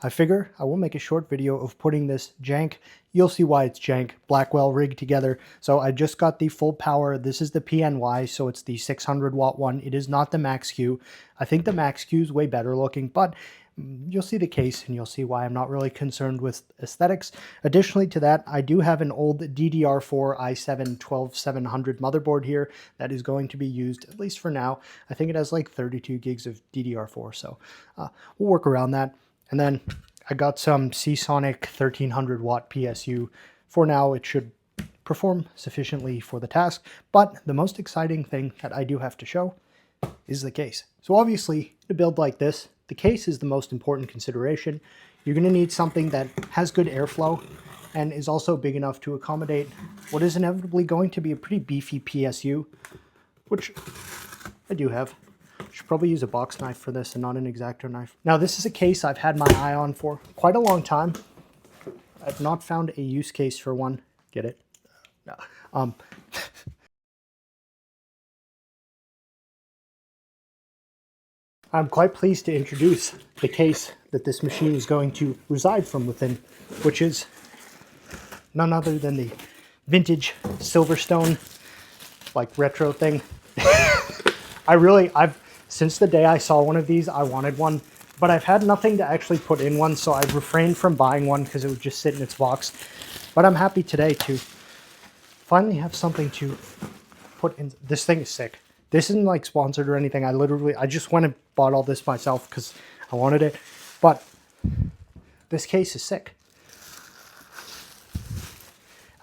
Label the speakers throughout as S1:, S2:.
S1: I figure I will make a short video of putting this jank, you'll see why it's jank, Blackwell rig together. So I just got the full power. This is the PNY, so it's the 600 watt one. It is not the Max Q. I think the Max Q is way better looking, but you'll see the case and you'll see why I'm not really concerned with aesthetics. Additionally to that, I do have an old DDR4 i7-12700 motherboard here that is going to be used, at least for now. I think it has like 32 gigs of DDR4, so we'll work around that. And then I got some Seasonic 1300 watt PSU. For now, it should perform sufficiently for the task, but the most exciting thing that I do have to show is the case. So obviously, in a build like this, the case is the most important consideration. You're going to need something that has good airflow and is also big enough to accommodate what is inevitably going to be a pretty beefy PSU, which I do have. Should probably use a box knife for this and not an X-Acto knife. Now this is a case I've had my eye on for quite a long time. I've not found a use case for one. Get it? No. I'm quite pleased to introduce the case that this machine is going to reside from within, which is none other than the vintage SilverStone, like retro thing. Since the day I saw one of these, I wanted one, but I've had nothing to actually put in one, so I've refrained from buying one because it would just sit in its box. But I'm happy today to finally have something to put in. This thing is sick. This isn't like sponsored or anything. I just went and bought all this myself because I wanted it. But this case is sick.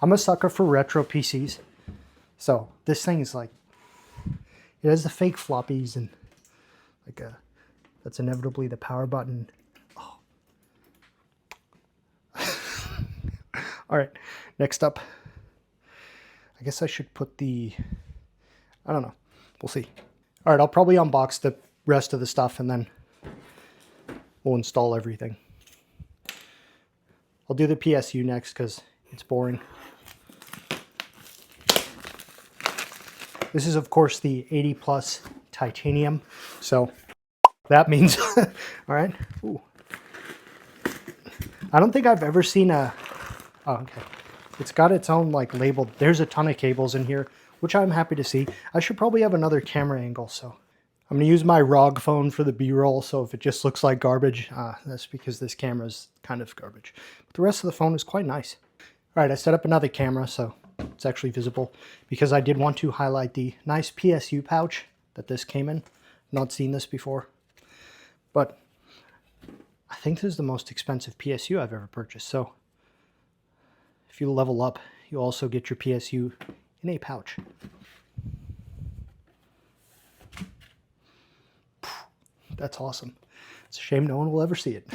S1: I'm a sucker for retro PCs. So this thing is like, it has the fake floppies and like that's inevitably the power button. Oh. All right, next up, I guess I should put I don't know, we'll see. All right, I'll probably unbox the rest of the stuff and then we'll install everything. I'll do the PSU next because it's boring. This is, of course, the 80 plus titanium. So that means, all right. Ooh. I don't think I've ever seen oh, okay. It's got its own like label. There's a ton of cables in here, which I'm happy to see. I should probably have another camera angle. So I'm going to use my ROG phone for the B-roll. So if it just looks like garbage, that's because this camera is kind of garbage. But the rest of the phone is quite nice. All right, I set up another camera, so it's actually visible because I did want to highlight the nice PSU pouch that this came in. Not seen this before, but I think this is the most expensive PSU I've ever purchased. So if you level up, you also get your PSU in a pouch. That's awesome. It's a shame no one will ever see it.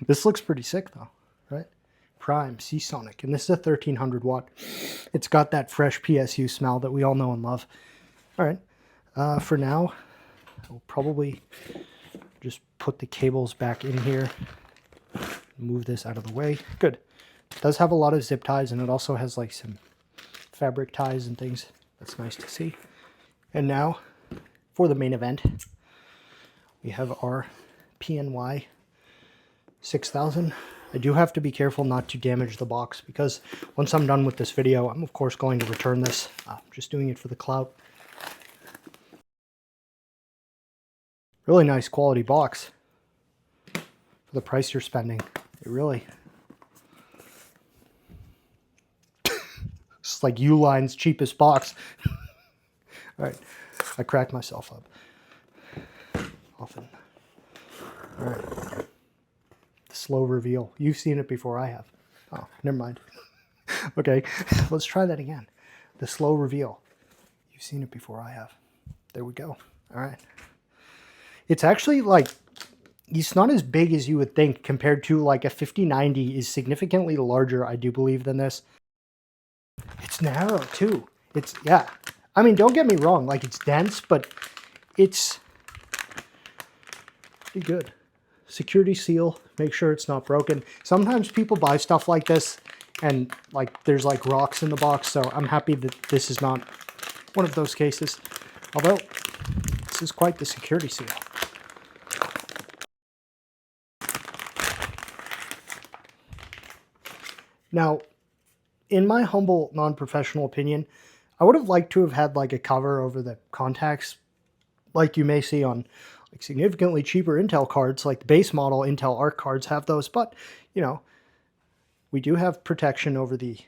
S1: This looks pretty sick though, right? Prime Seasonic, and this is a 1300 watt. It's got that fresh PSU smell that we all know and love. All right, for now, I'll probably just put the cables back in here. Move this out of the way. Good. It does have a lot of zip ties, and it also has like some fabric ties and things. That's nice to see. And now, for the main event, we have our PNY 6000. I do have to be careful not to damage the box because once I'm done with this video, I'm of course going to return this. I'm just doing it for the clout. Really nice quality box for the price you're spending. It really... It's like Uline's cheapest box. All right, I cracked myself up. Often. All right. Slow reveal. You've seen it before I have. Oh, never mind. Okay, let's try that again. The slow reveal. You've seen it before I have. There we go. All right. It's actually like, it's not as big as you would think compared to like a 5090 is significantly larger, I do believe, than this. It's narrow too. It's, yeah. I mean, don't get me wrong. Like it's dense, but it's pretty good. Security seal, make sure it's not broken. Sometimes people buy stuff like this and like there's like rocks in the box, so I'm happy that this is not one of those cases. Although, this is quite the security seal. Now, in my humble, non-professional opinion, I would have liked to have had like a cover over the contacts, like you may see on like significantly cheaper Intel cards, like the base model Intel Arc cards have those. But, you know, we do have protection over the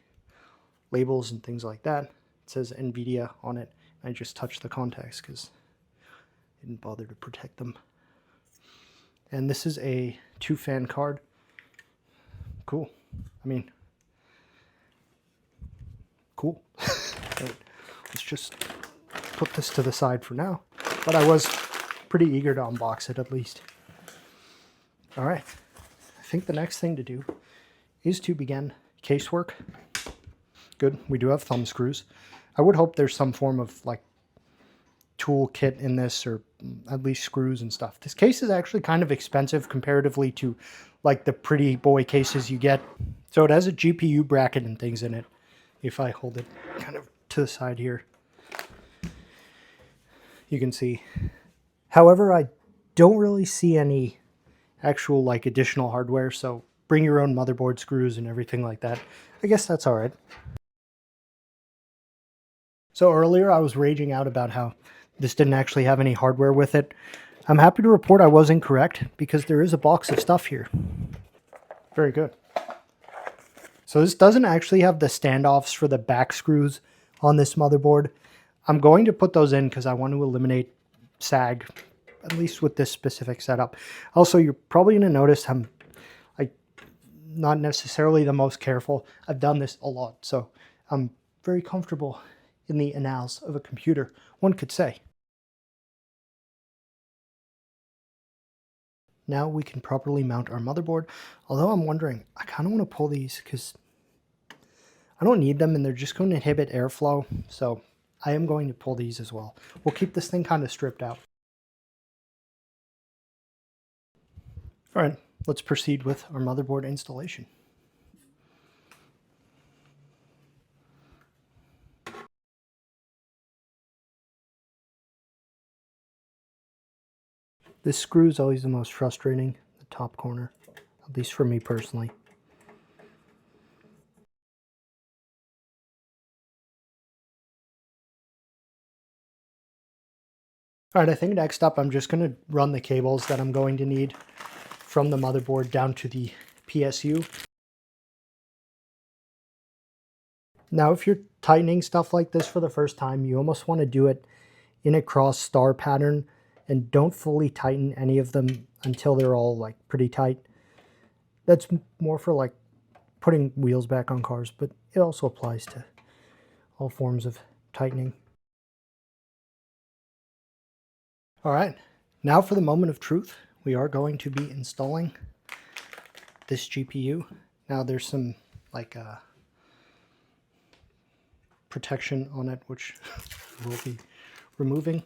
S1: labels and things like that. It says NVIDIA on it. I just touched the contacts because I didn't bother to protect them. And this is a 2-fan card. Cool. I mean, cool. Let's just put this to the side for now. But I was pretty eager to unbox it at least. All right. I think the next thing to do is to begin casework. Good. We do have thumb screws. I would hope there's some form of like tool kit in this, or at least screws and stuff. This case is actually kind of expensive comparatively to like the pretty boy cases you get. So it has a GPU bracket and things in it. If I hold it kind of to the side here, you can see. However, I don't really see any actual like additional hardware, so bring your own motherboard screws and everything like that. I guess that's all right. So earlier I was raging out about how this didn't actually have any hardware with it. I'm happy to report I was incorrect, because there is a box of stuff here. Very good. So this doesn't actually have the standoffs for the back screws on this motherboard. I'm going to put those in because I want to eliminate sag, at least with this specific setup. Also, you're probably going to notice I'm like not necessarily the most careful. I've done this a lot, so I'm very comfortable in the annals of a computer, one could say. Now we can properly mount our motherboard, although I'm wondering, I kind of want to pull these because I don't need them and they're just going to inhibit airflow, so I am going to pull these as well. We'll keep this thing kind of stripped out. All right, let's proceed with our motherboard installation. This screw is always the most frustrating, the top corner, at least for me personally. All right, I think next up I'm just going to run the cables that I'm going to need from the motherboard down to the PSU. Now, if you're tightening stuff like this for the first time, you almost want to do it in a cross star pattern, and don't fully tighten any of them until they're all like pretty tight. That's more for like putting wheels back on cars, but it also applies to all forms of tightening. All right, now for the moment of truth. We are going to be installing this GPU. Now there's some like protection on it, which we'll be removing.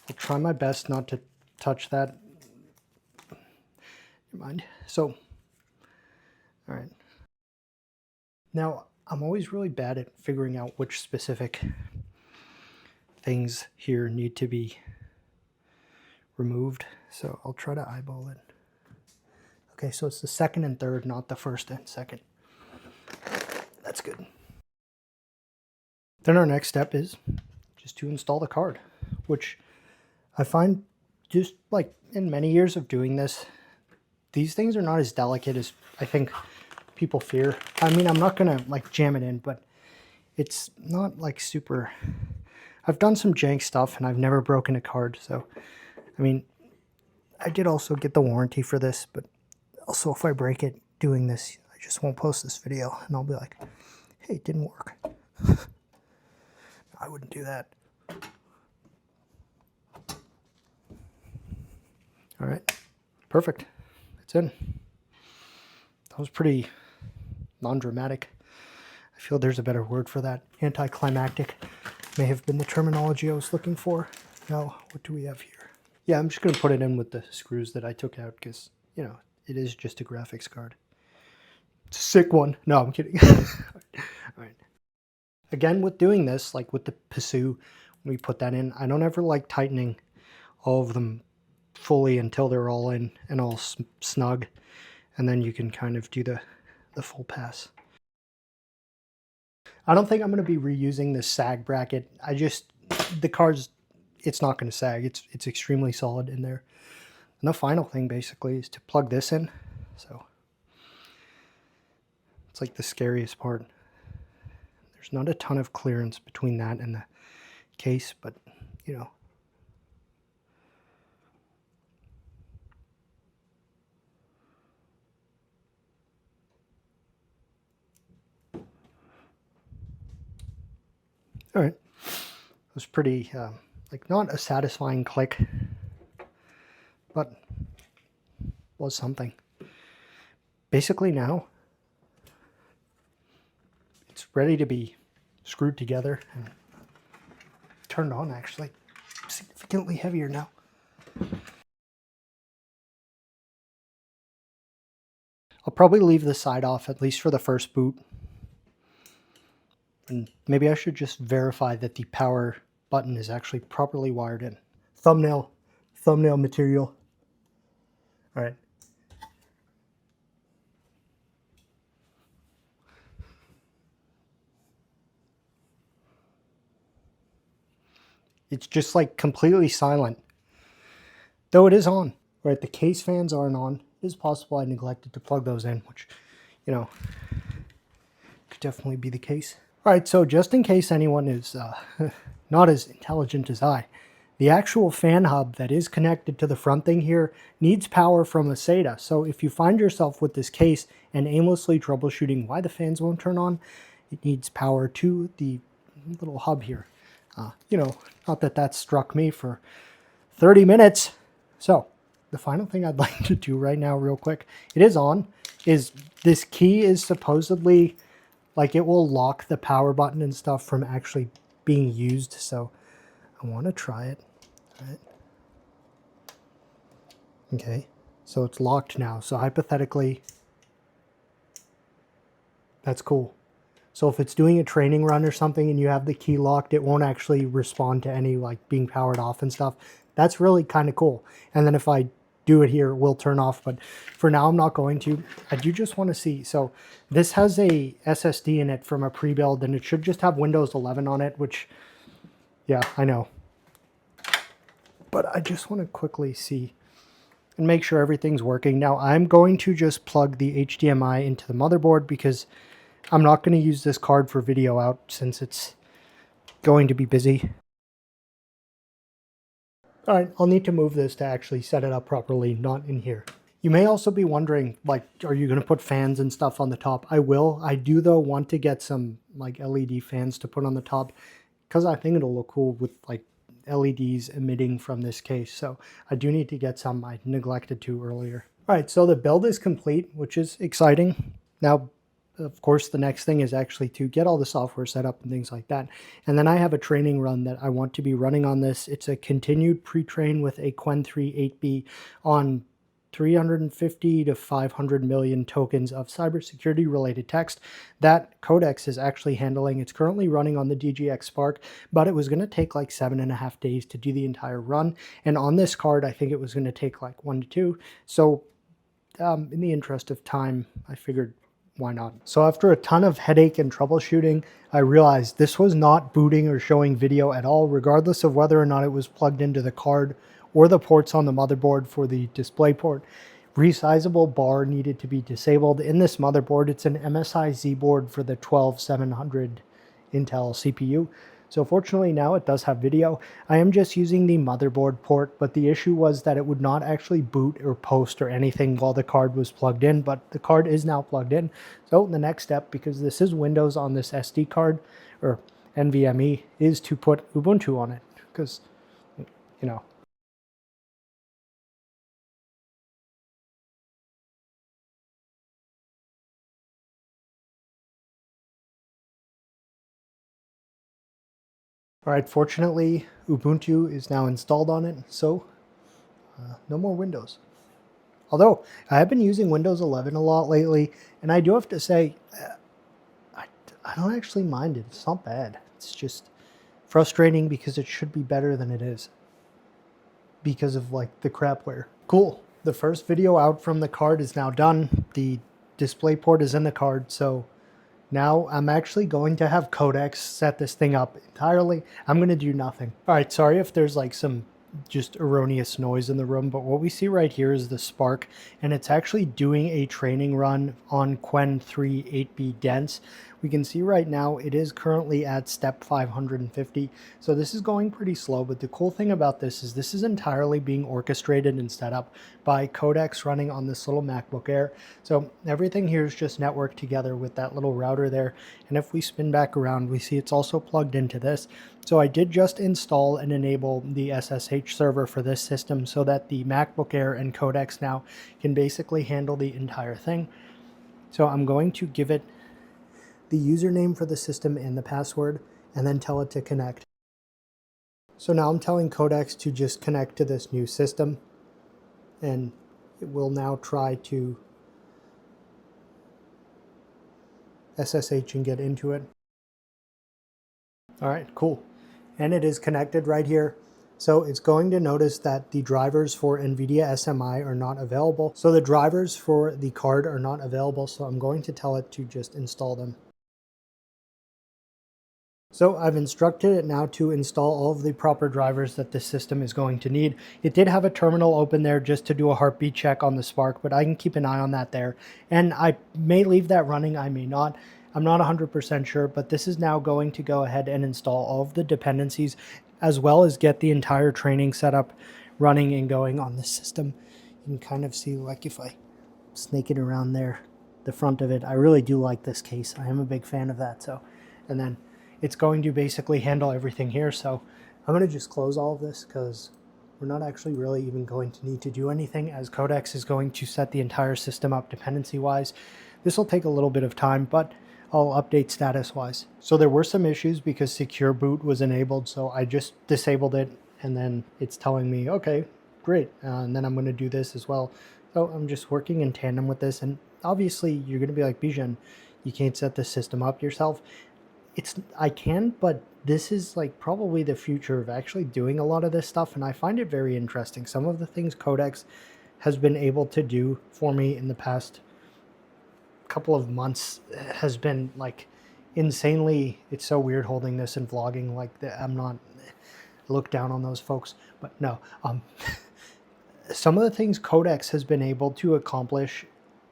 S1: I'll try my best not to touch that. Never mind. So, all right. Now, I'm always really bad at figuring out which specific things here need to be removed, so I'll try to eyeball it. Okay, so it's the second and third, not the first and second. That's good. Then our next step is just to install the card, which I find just like in many years of doing this, these things are not as delicate as I think people fear. I mean, I'm not gonna like jam it in, but it's not like super. I've done some jank stuff and I've never broken a card, so I mean, I did also get the warranty for this, but also if I break it doing this, I just won't post this video and I'll be like, hey, it didn't work. I wouldn't do that. All right, perfect. It's in. That was pretty non-dramatic. I feel there's a better word for that. Anticlimactic may have been the terminology I was looking for. Now, what do we have here? Yeah, I'm just going to put it in with the screws that I took out because, you know, it is just a graphics card. It's a sick one. No, I'm kidding. All right. Again, with doing this, like with the PSU, when we put that in, I don't ever like tightening all of them fully until they're all in and all snug. And then you can kind of do the full pass. I don't think I'm going to be reusing this sag bracket. The card's, it's not going to sag. It's extremely solid in there. And the final thing basically is to plug this in. So it's like the scariest part. There's not a ton of clearance between that and the case, but you know. All right. It was pretty, like, not a satisfying click, but was something. Basically now, it's ready to be screwed together and turned on, actually. Significantly heavier now. I'll probably leave the side off, at least for the first boot. And maybe I should just verify that the power button is actually properly wired in. Thumbnail material. All right. It's just like completely silent. Though it is on. Right, the case fans aren't on. It is possible I neglected to plug those in, which, you know, could definitely be the case. All right, so just in case anyone is not as intelligent as I, the actual fan hub that is connected to the front thing here needs power from a SATA. So if you find yourself with this case and aimlessly troubleshooting why the fans won't turn on, it needs power to the little hub here. You know, not that that struck me for 30 minutes. So the final thing I'd like to do right now real quick, it is on, is this key is supposedly, like, it will lock the power button and stuff from actually being used. So I want to try it. All right. Okay, so it's locked now. So hypothetically, that's cool. So if it's doing a training run or something and you have the key locked, it won't actually respond to any, like, being powered off and stuff. That's really kind of cool. And then if I do it here, it will turn off. But for now, I'm not going to. I do just want to see. So this has a SSD in it from a pre-build, and it should just have Windows 11 on it, which, yeah, I know. But I just want to quickly see and make sure everything's working. Now, I'm going to just plug the HDMI into the motherboard because I'm not going to use this card for video out since it's going to be busy. All right, I'll need to move this to actually set it up properly, not in here. You may also be wondering, like, are you going to put fans and stuff on the top? I will. I do, though, want to get some, like, LED fans to put on the top because I think it'll look cool with, like, LEDs emitting from this case. So I do need to get some. I neglected to earlier. All right, so the build is complete, which is exciting. Now, of course, the next thing is actually to get all the software set up and things like that. And then I have a training run that I want to be running on this. It's a continued pre-train with a Qwen 3 8B on 350 to 500 million tokens of cybersecurity related text that Codex is actually handling. It's currently running on the DGX Spark, but it was going to take like 7.5 days to do the entire run. And on this card, I think it was going to take like 1 to 2. So in the interest of time, I figured, why not? So after a ton of headache and troubleshooting, I realized this was not booting or showing video at all, regardless of whether or not it was plugged into the card or the ports on the motherboard for the display port. Resizable bar needed to be disabled. In this motherboard, it's an MSI Z board for the 12700 Intel CPU. So fortunately now it does have video. I am just using the motherboard port, but the issue was that it would not actually boot or post or anything while the card was plugged in, but the card is now plugged in. So the next step, because this is Windows on this SD card, or NVMe, is to put Ubuntu on it, because, you know. All right, fortunately, Ubuntu is now installed on it, so no more Windows. Although, I have been using Windows 11 a lot lately, and I do have to say, I don't actually mind it. It's not bad. It's just frustrating because it should be better than it is. Because of, like, the crapware. Cool. The first video out from the card is now done. The display port is in the card, so Now I'm actually going to have Codex set this thing up entirely. I'm going to do nothing. All right, sorry if there's like some just erroneous noise in the room, but what we see right here is the Spark, and it's actually doing a training run on Qwen 3 8B dense. We can see right now it is currently at step 550, so this is going pretty slow, but the cool thing about this is entirely being orchestrated and set up by Codex running on this little MacBook Air. So everything here is just networked together with that little router there, and if we spin back around, we see it's also plugged into this. So I did just install and enable the SSH server for this system so that the MacBook Air and Codex now can basically handle the entire thing. So I'm going to give it the username for the system and the password, and then tell it to connect. So now I'm telling Codex to just connect to this new system, and it will now try to SSH and get into it. All right, cool. And it is connected right here. So it's going to notice that the drivers for NVIDIA SMI are not available. So the drivers for the card are not available. So I'm going to tell it to just install them. So I've instructed it now to install all of the proper drivers that this system is going to need. It did have a terminal open there just to do a heartbeat check on the Spark, but I can keep an eye on that there. And I may leave that running, I may not. I'm not 100% sure, but this is now going to go ahead and install all of the dependencies as well as get the entire training setup running and going on this system. You can kind of see, like if I snake it around there, the front of it, I really do like this case. I am a big fan of that. So, and then it's going to basically handle everything here. So I'm going to just close all of this because we're not actually really even going to need to do anything, as Codex is going to set the entire system up dependency wise. This will take a little bit of time, but I'll update status wise. So there were some issues because secure boot was enabled. So I just disabled it, and then it's telling me, okay, great. And then I'm going to do this as well. So I'm just working in tandem with this. And obviously you're going to be like, Bijan, you can't set the system up yourself. I can, but this is like probably the future of actually doing a lot of this stuff, and I find it very interesting. Some of the things Codex has been able to do for me in the past couple of months has been like insanely. It's so weird holding this and vlogging like that. I'm not look down on those folks, but no. Some of the things Codex has been able to accomplish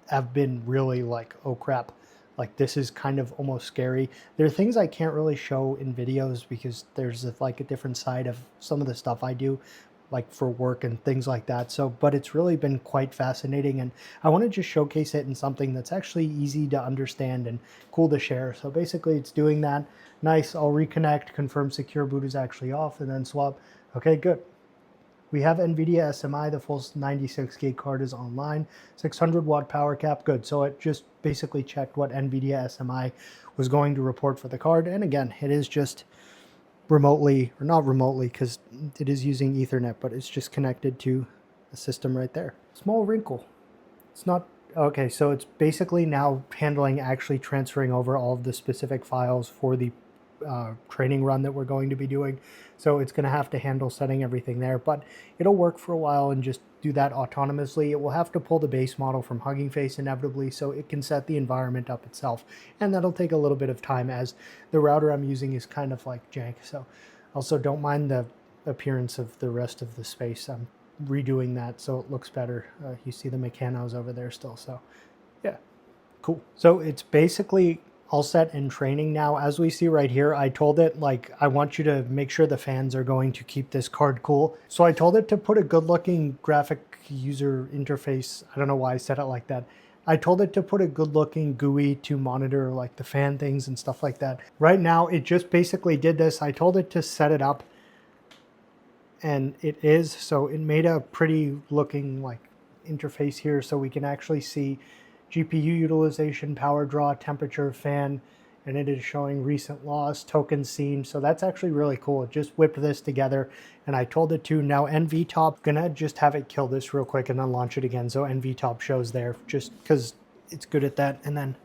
S1: have been really like, oh crap. Like, this is kind of almost scary. There are things I can't really show in videos because there's like a different side of some of the stuff I do, like for work and things like that. So, but it's really been quite fascinating, and I want to just showcase it in something that's actually easy to understand and cool to share. So basically it's doing that. Nice. I'll reconnect, confirm secure boot is actually off, and then swap. Okay, good. We have NVIDIA SMI, the full 96 gig card is online, 600 watt power cap, good. So it just basically checked what NVIDIA SMI was going to report for the card. And again, it is just remotely, or not remotely because it is using Ethernet, but it's just connected to the system right there. Small wrinkle. It's not, okay, so it's basically now handling actually transferring over all of the specific files for the training run that we're going to be doing. So it's going to have to handle setting everything there, but it'll work for a while and just do that autonomously. It will have to pull the base model from Hugging Face inevitably so it can set the environment up itself, and that'll take a little bit of time as the router I'm using is kind of like jank. So also don't mind the appearance of the rest of the space. I'm redoing that so it looks better. You see the mechanos over there still, so yeah, cool. So it's basically all set in training now. As we see right here, I told it, like, I want you to make sure the fans are going to keep this card cool. So I told it to put a good looking graphic user interface. I don't know why I said it like that. I told it to put a good looking GUI to monitor like the fan things and stuff like that. Right now, it just basically did this. I told it to set it up, and it is. So it made a pretty looking like interface here so we can actually see GPU utilization, power draw, temperature, fan, and it is showing recent loss, tokens seen. So that's actually really cool. It just whipped this together, and I told it to. Now NVTop, gonna just have it kill this real quick and then launch it again. So NVTop shows there just because it's good at that. And then,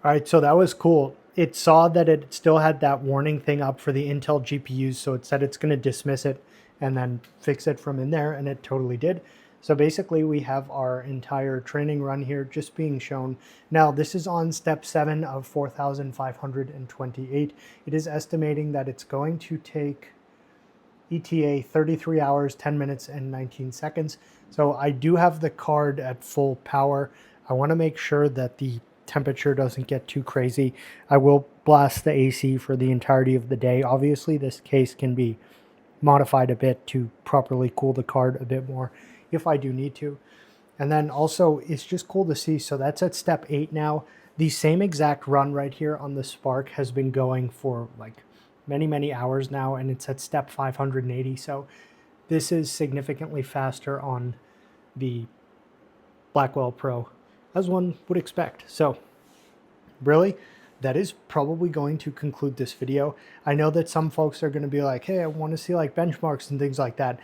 S1: all right, so that was cool. It saw that it still had that warning thing up for the Intel GPUs. So it said it's gonna dismiss it and then fix it from in there, and it totally did. So basically we have our entire training run here just being shown. Now this is on step 7 of 4,528. It is estimating that it's going to take ETA 33 hours, 10 minutes, and 19 seconds. So I do have the card at full power. I want to make sure that the temperature doesn't get too crazy. I will blast the AC for the entirety of the day. Obviously, this case can be modified a bit to properly cool the card a bit more if I do need to. And then also, it's just cool to see. So that's at step 8 now. The same exact run right here on the Spark has been going for like many hours now, and it's at step 580. So this is significantly faster on the Blackwell Pro, as one would expect. So really, that is probably going to conclude this video. I know that some folks are going to be like, hey, I want to see like benchmarks and things like that.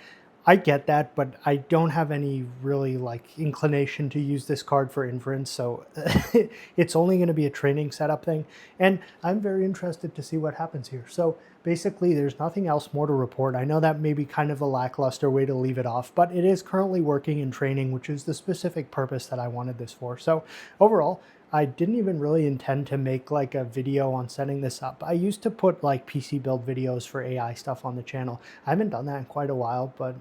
S1: I get that, but I don't have any really like inclination to use this card for inference, so it's only going to be a training setup thing, and I'm very interested to see what happens here. So basically, there's nothing else more to report. I know that may be kind of a lackluster way to leave it off, but it is currently working in training, which is the specific purpose that I wanted this for. So overall, I didn't even really intend to make like a video on setting this up. I used to put like PC build videos for AI stuff on the channel. I haven't done that in quite a while, but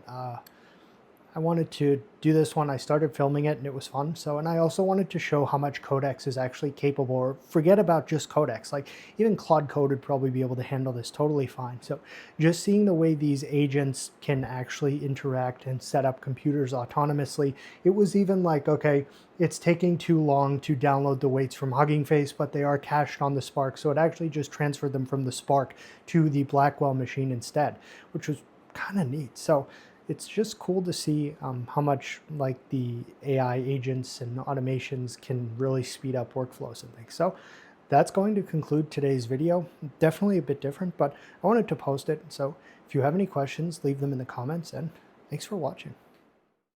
S1: I wanted to do this one. I started filming it and it was fun. So, and I also wanted to show how much Codex is actually capable, or forget about just Codex. Like even Claude Code would probably be able to handle this totally fine. So just seeing the way these agents can actually interact and set up computers autonomously, it was even like, okay, it's taking too long to download the weights from Hugging Face, but they are cached on the Spark. So it actually just transferred them from the Spark to the Blackwell machine instead, which was kind of neat. So it's just cool to see how much like the AI agents and automations can really speed up workflows and things. So that's going to conclude today's video. Definitely a bit different, but I wanted to post it. So if you have any questions, leave them in the comments, and thanks for watching.